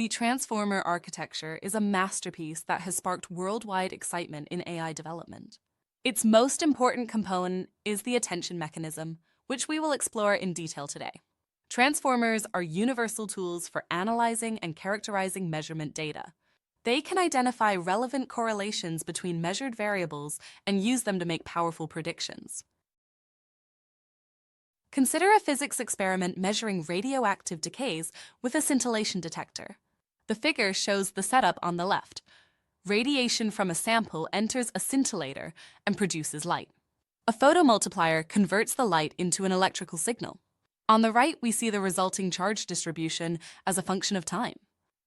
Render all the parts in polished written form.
The transformer architecture is a masterpiece that has sparked worldwide excitement in AI development. Its most important component is the attention mechanism, which we will explore in detail today. Transformers are universal tools for analyzing and characterizing measurement data. They can identify relevant correlations between measured variables and use them to make powerful predictions. Consider a physics experiment measuring radioactive decays with a scintillation detector. The figure shows the setup on the left. Radiation from a sample enters a scintillator and produces light. A photomultiplier converts the light into an electrical signal. On the right, we see the resulting charge distribution as a function of time.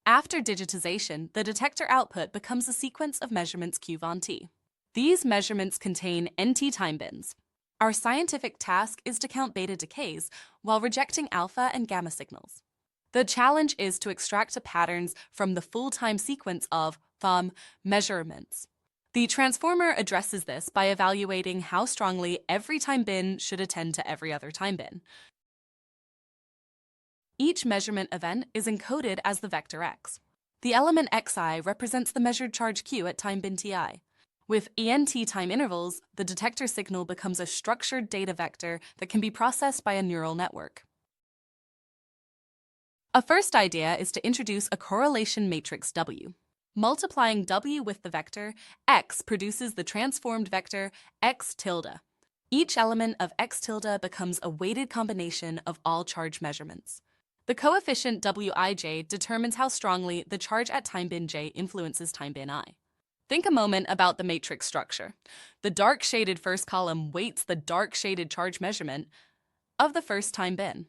After digitization, the detector output becomes a sequence of measurements Q von T. These measurements contain NT time bins. Our scientific task is to count beta decays while rejecting alpha and gamma signals. The challenge is to extract the patterns from the full time sequence of measurements. The transformer addresses this by evaluating how strongly every time bin should attend to every other time bin. Each measurement event is encoded as the vector x. The element xi represents the measured charge q at time bin ti. With ENT time intervals, the detector signal becomes a structured data vector that can be processed by a neural network. A first idea is to introduce a correlation matrix W. Multiplying W with the vector x produces the transformed vector x tilde. Each element of x tilde becomes a weighted combination of all charge measurements. The coefficient Wij determines how strongly the charge at time bin j influences time bin I. Think a moment about the matrix structure. The dark-shaded first column weights the dark-shaded charge measurement of the first time bin.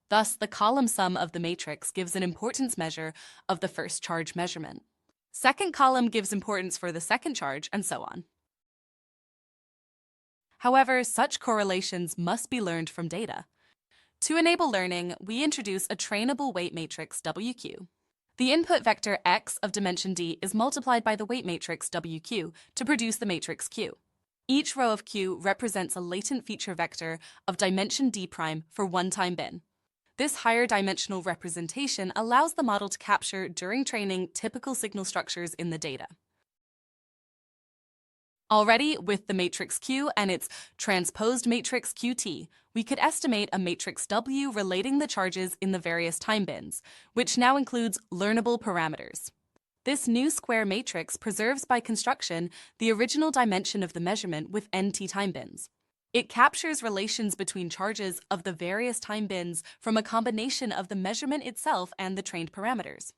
Thus, the column sum of the matrix gives an importance measure of the first charge measurement. Second column gives importance for the second charge, and so on. However, such correlations must be learned from data. To enable learning, we introduce a trainable weight matrix WQ. The input vector x of dimension d is multiplied by the weight matrix WQ to produce the matrix Q. Each row of Q represents a latent feature vector of dimension d' for one time bin. This higher dimensional representation allows the model to capture, during training, typical signal structures in the data. Already, with the matrix Q and its transposed matrix QT, we could estimate a matrix W relating the charges in the various time bins, which now includes learnable parameters. This new square matrix preserves by construction the original dimension of the measurement with NT time bins. It captures relations between charges of the various time bins from a combination of the measurement itself and the trained parameters.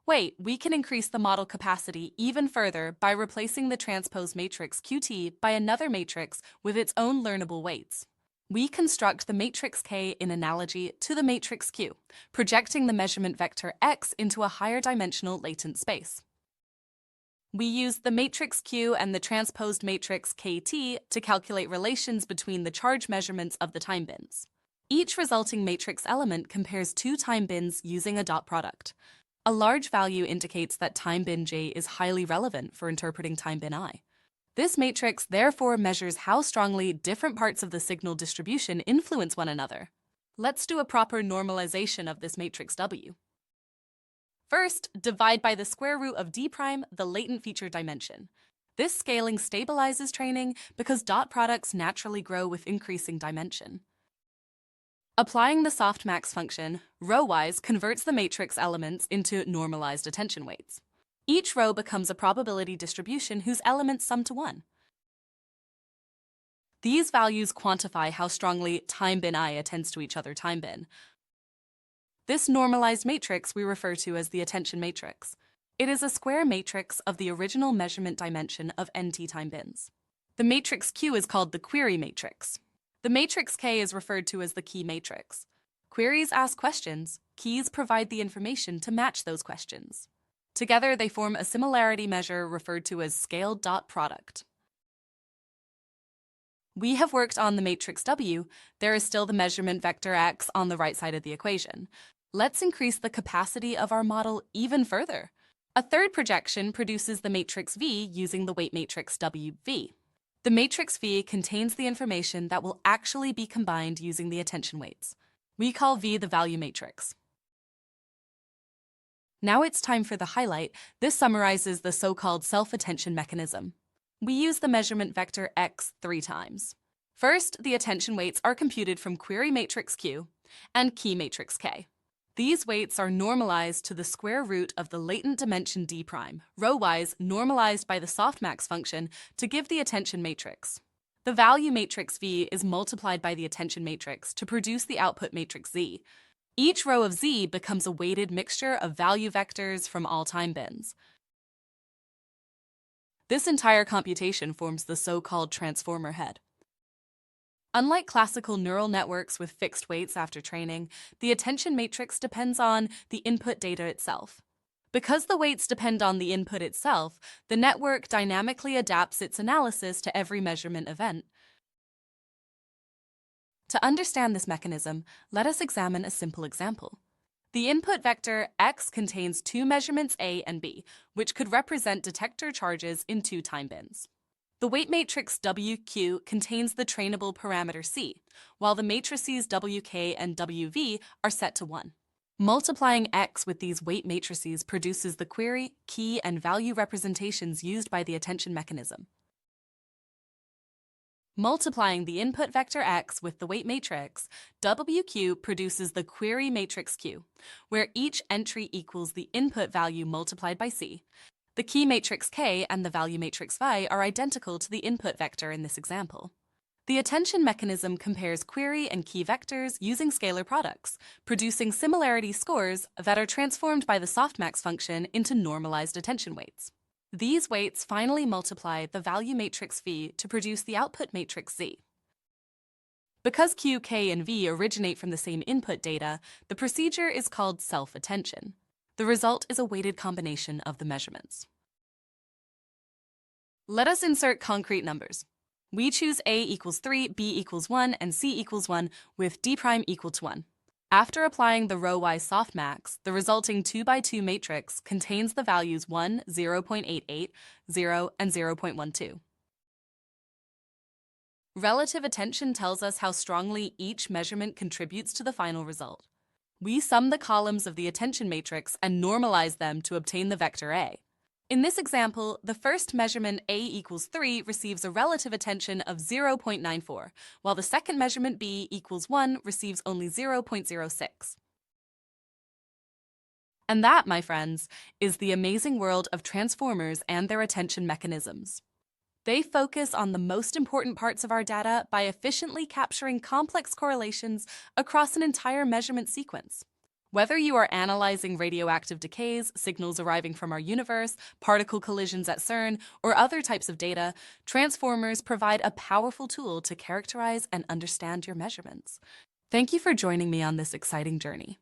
Wait, we can increase the model capacity even further by replacing the transposed matrix QT by another matrix with its own learnable weights. We construct the matrix K in analogy to the matrix Q, projecting the measurement vector x into a higher dimensional latent space. We use the matrix Q and the transposed matrix KT to calculate relations between the charge measurements of the time bins. Each resulting matrix element compares two time bins using a dot product. A large value indicates that time bin j is highly relevant for interpreting time bin I. This matrix therefore measures how strongly different parts of the signal distribution influence one another. Let's do a proper normalization of this matrix W. First, divide by the square root of d' the latent feature dimension. This scaling stabilizes training because dot products naturally grow with increasing dimension. Applying the softmax function, row-wise converts the matrix elements into normalized attention weights. Each row becomes a probability distribution whose elements sum to 1. These values quantify how strongly time bin I attends to each other time bin. This normalized matrix we refer to as the attention matrix. It is a square matrix of the original measurement dimension of NT time bins. The matrix Q is called the query matrix. The matrix K is referred to as the key matrix. Queries ask questions, keys provide the information to match those questions. Together, they form a similarity measure referred to as scaled dot product. We have worked on the matrix W. There is still the measurement vector x on the right side of the equation. Let's increase the capacity of our model even further. A third projection produces the matrix V using the weight matrix WV. The matrix V contains the information that will actually be combined using the attention weights. We call V the value matrix. Now it's time for the highlight. This summarizes the so-called self-attention mechanism. We use the measurement vector x 3 times. First, the attention weights are computed from query matrix Q and key matrix K. These weights are normalized to the square root of the latent dimension d prime, row-wise normalized by the softmax function to give the attention matrix. The value matrix V is multiplied by the attention matrix to produce the output matrix Z. Each row of Z becomes a weighted mixture of value vectors from all time bins. This entire computation forms the so-called transformer head. Unlike classical neural networks with fixed weights after training, the attention matrix depends on the input data itself. Because the weights depend on the input itself, the network dynamically adapts its analysis to every measurement event. To understand this mechanism, let us examine a simple example. The input vector x contains two measurements A and B, which could represent detector charges in two time bins. The weight matrix WQ contains the trainable parameter C, while the matrices WK and WV are set to 1. Multiplying x with these weight matrices produces the query, key, and value representations used by the attention mechanism. Multiplying the input vector x with the weight matrix, WQ produces the query matrix Q, where each entry equals the input value multiplied by C. The key matrix K and the value matrix phi are identical to the input vector in this example. The attention mechanism compares query and key vectors using scalar products, producing similarity scores that are transformed by the softmax function into normalized attention weights. These weights finally multiply the value matrix phi to produce the output matrix Z. Because Q, K, and V originate from the same input data, the procedure is called self-attention. The result is a weighted combination of the measurements. Let us insert concrete numbers. We choose A equals 3, B equals 1, and C equals 1 with D prime equal to 1. After applying the row-wise softmax, the resulting 2x2 matrix contains the values 1, 0.88, 0, and 0.12. Relative attention tells us how strongly each measurement contributes to the final result. We sum the columns of the attention matrix and normalize them to obtain the vector A. In this example, the first measurement A equals 3 receives a relative attention of 0.94, while the second measurement B equals 1 receives only 0.06. And that, my friends, is the amazing world of transformers and their attention mechanisms. They focus on the most important parts of our data by efficiently capturing complex correlations across an entire measurement sequence. Whether you are analyzing radioactive decays, signals arriving from our universe, particle collisions at CERN, or other types of data, transformers provide a powerful tool to characterize and understand your measurements. Thank you for joining me on this exciting journey.